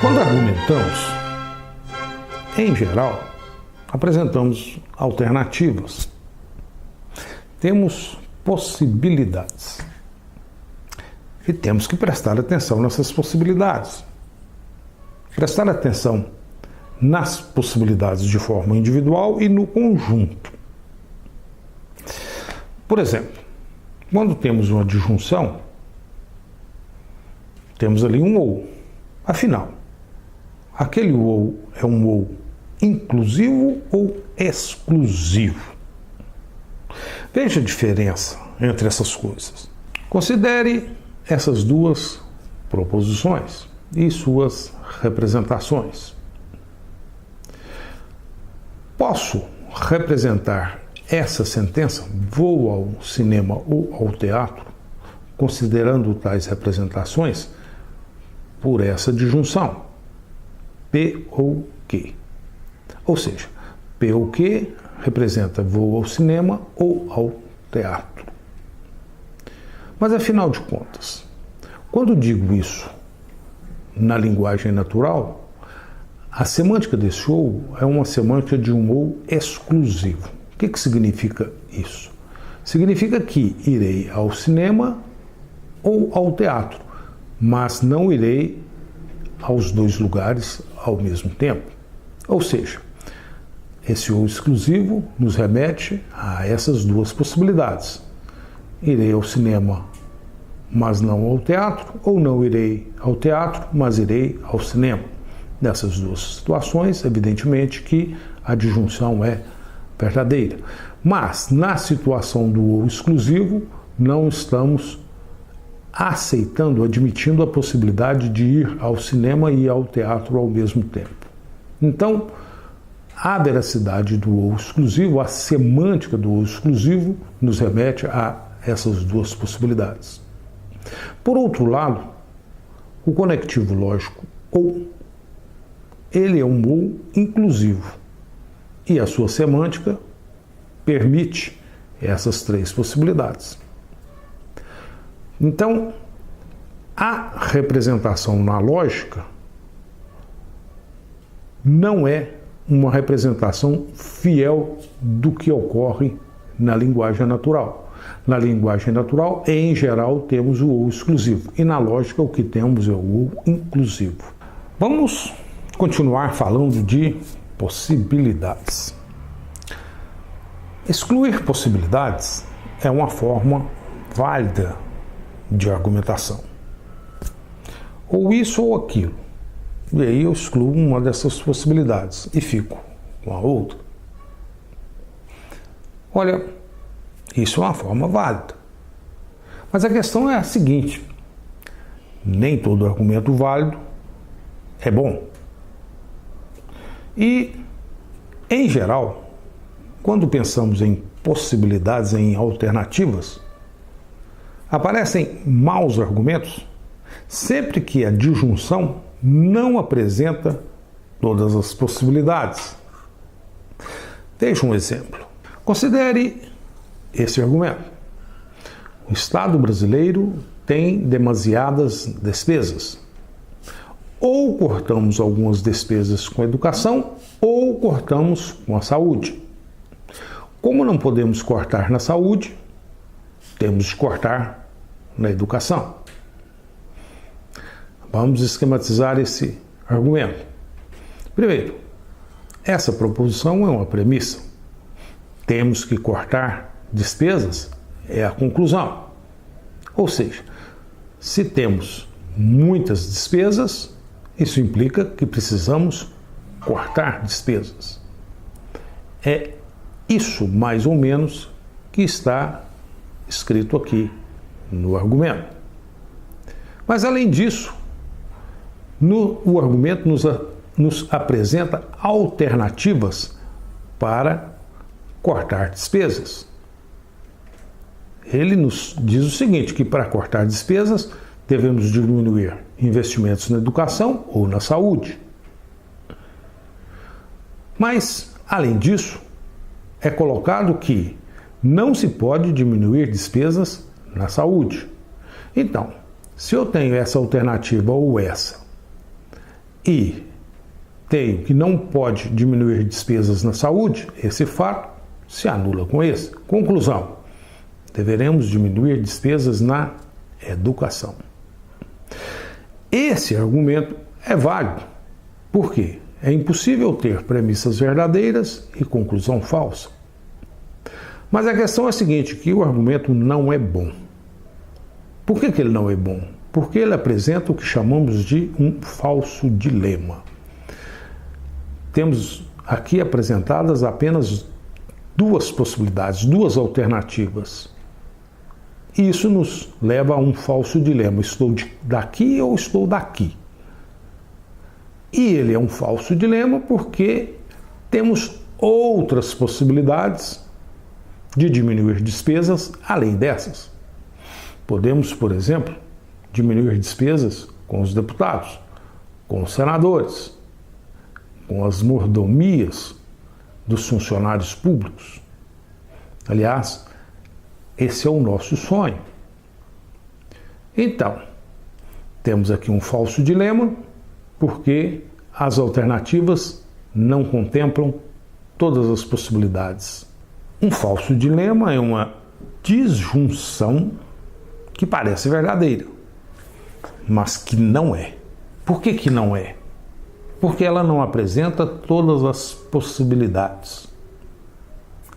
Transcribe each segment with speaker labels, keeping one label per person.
Speaker 1: Quando argumentamos, em geral, apresentamos alternativas. Temos possibilidades. E temos que prestar atenção nessas possibilidades. Prestar atenção nas possibilidades de forma individual e no conjunto. Por exemplo, quando temos uma disjunção, temos ali um ou. Afinal, aquele ou é um ou inclusivo ou exclusivo? Veja a diferença entre essas coisas. Considere essas duas proposições e suas representações. Posso representar essa sentença, vou ao cinema ou ao teatro, considerando tais representações, por essa disjunção, P ou Q. Ou seja, P ou Q representa vou ao cinema ou ao teatro. Mas afinal de contas, quando digo isso na linguagem natural, a semântica desse ou é uma semântica de um ou exclusivo. O que significa isso? Significa que irei ao cinema ou ao teatro, mas não irei aos dois lugares ao mesmo tempo. Ou seja, esse ou exclusivo nos remete a essas duas possibilidades. Irei ao cinema, mas não ao teatro, ou não irei ao teatro, mas irei ao cinema. Nessas duas situações, evidentemente que a disjunção é verdadeira. Mas, na situação do ou exclusivo, não estamos aceitando, admitindo a possibilidade de ir ao cinema e ao teatro ao mesmo tempo. Então, a veracidade do ou exclusivo, a semântica do ou exclusivo, nos remete a essas duas possibilidades. Por outro lado, o conectivo lógico ou, ele é um ou inclusivo e a sua semântica permite essas três possibilidades. Então, a representação na lógica não é uma representação fiel do que ocorre na linguagem natural. Na linguagem natural, em geral, temos o ou exclusivo, e na lógica o que temos é o ou inclusivo. Vamos continuar falando de possibilidades. Excluir possibilidades é uma forma válida de argumentação. Ou isso ou aquilo. E aí eu excluo uma dessas possibilidades e fico com a outra. Olha, isso é uma forma válida. Mas a questão é a seguinte: nem todo argumento válido é bom. E, em geral, quando pensamos em possibilidades, em alternativas, aparecem maus argumentos sempre que a disjunção não apresenta todas as possibilidades. Veja um exemplo. Considere esse argumento. O Estado brasileiro tem demasiadas despesas. Ou cortamos algumas despesas com a educação, ou cortamos com a saúde. Como não podemos cortar na saúde, temos de cortar na educação. Vamos esquematizar esse argumento. Primeiro, essa proposição é uma premissa. Temos que cortar despesas é a conclusão. Ou seja, se temos muitas despesas, isso implica que precisamos cortar despesas. É isso, mais ou menos, que está escrito aqui no argumento. Mas, além disso, o argumento nos apresenta alternativas para cortar despesas. Ele nos diz o seguinte, que para cortar despesas devemos diminuir investimentos na educação ou na saúde. Mas, além disso, é colocado que não se pode diminuir despesas na saúde. Então, se eu tenho essa alternativa ou essa, e tenho que não pode diminuir despesas na saúde, esse fato se anula com esse. Conclusão: deveremos diminuir despesas na educação. Esse argumento é válido. Por quê? É impossível ter premissas verdadeiras e conclusão falsa. Mas a questão é a seguinte, que o argumento não é bom. Por que ele não é bom? Porque ele apresenta o que chamamos de um falso dilema. Temos aqui apresentadas apenas duas possibilidades, duas alternativas. E isso nos leva a um falso dilema. Estou daqui ou estou daqui? E ele é um falso dilema porque temos outras possibilidades de diminuir despesas além dessas. Podemos, por exemplo, diminuir despesas com os deputados, com os senadores, com as mordomias dos funcionários públicos. Aliás, esse é o nosso sonho. Então, temos aqui um falso dilema, porque as alternativas não contemplam todas as possibilidades. Um falso dilema é uma disjunção que parece verdadeira, mas que não é. Por que não é? Porque ela não apresenta todas as possibilidades.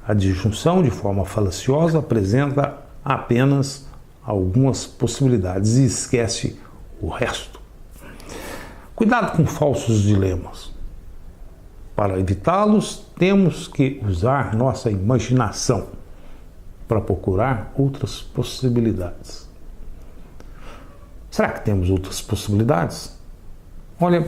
Speaker 1: A disjunção, de forma falaciosa, apresenta apenas algumas possibilidades e esquece o resto. Cuidado com falsos dilemas. Para evitá-los, temos que usar nossa imaginação para procurar outras possibilidades. Será que temos outras possibilidades? Olha,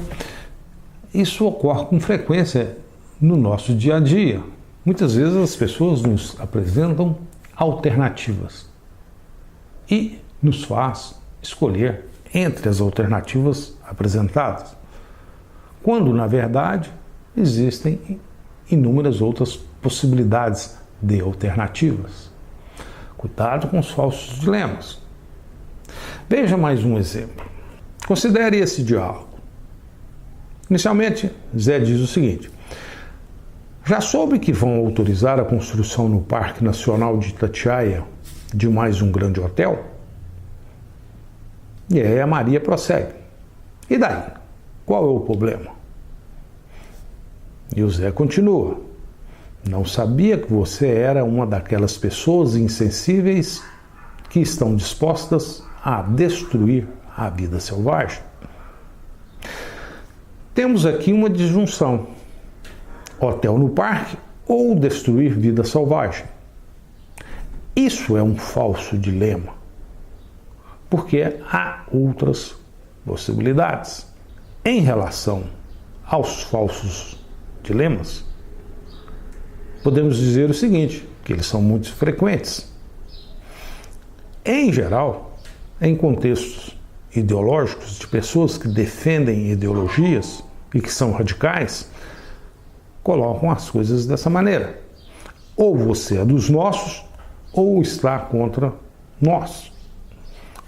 Speaker 1: isso ocorre com frequência no nosso dia a dia. Muitas vezes as pessoas nos apresentam alternativas e nos faz escolher entre as alternativas apresentadas, quando, na verdade, existem inúmeras outras possibilidades de alternativas. Cuidado com os falsos dilemas. Veja mais um exemplo. Considere esse diálogo. Inicialmente, Zé diz o seguinte: já soube que vão autorizar a construção no Parque Nacional de Itatiaia de mais um grande hotel? E aí a Maria prossegue: e daí? Qual é o problema? E o Zé continua: não sabia que você era uma daquelas pessoas insensíveis que estão dispostas a destruir a vida selvagem. Temos aqui uma disjunção: hotel no parque ou destruir vida selvagem. Isso é um falso dilema, porque há outras possibilidades. Em relação aos falsos dilemas, podemos dizer o seguinte, que eles são muito frequentes. Em geral, em contextos ideológicos de pessoas que defendem ideologias e que são radicais, colocam as coisas dessa maneira: ou você é dos nossos, ou está contra nós.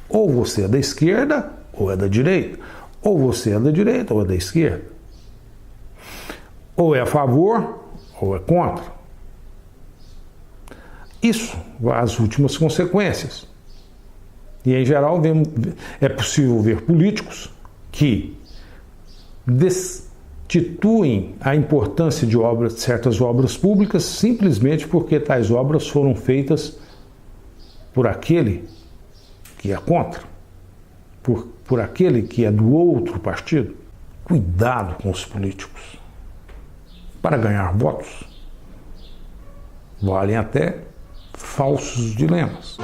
Speaker 1: Ou você é da esquerda, ou é da direita. Ou você é da direita, ou é da esquerda. Ou é a favor, ou é contra. Isso vai às últimas consequências. E, em geral, é possível ver políticos que destituem a importância de certas obras públicas simplesmente porque tais obras foram feitas por aquele que é contra, por aquele que é do outro partido. Cuidado com os políticos. Para ganhar votos, valem até falsos dilemas.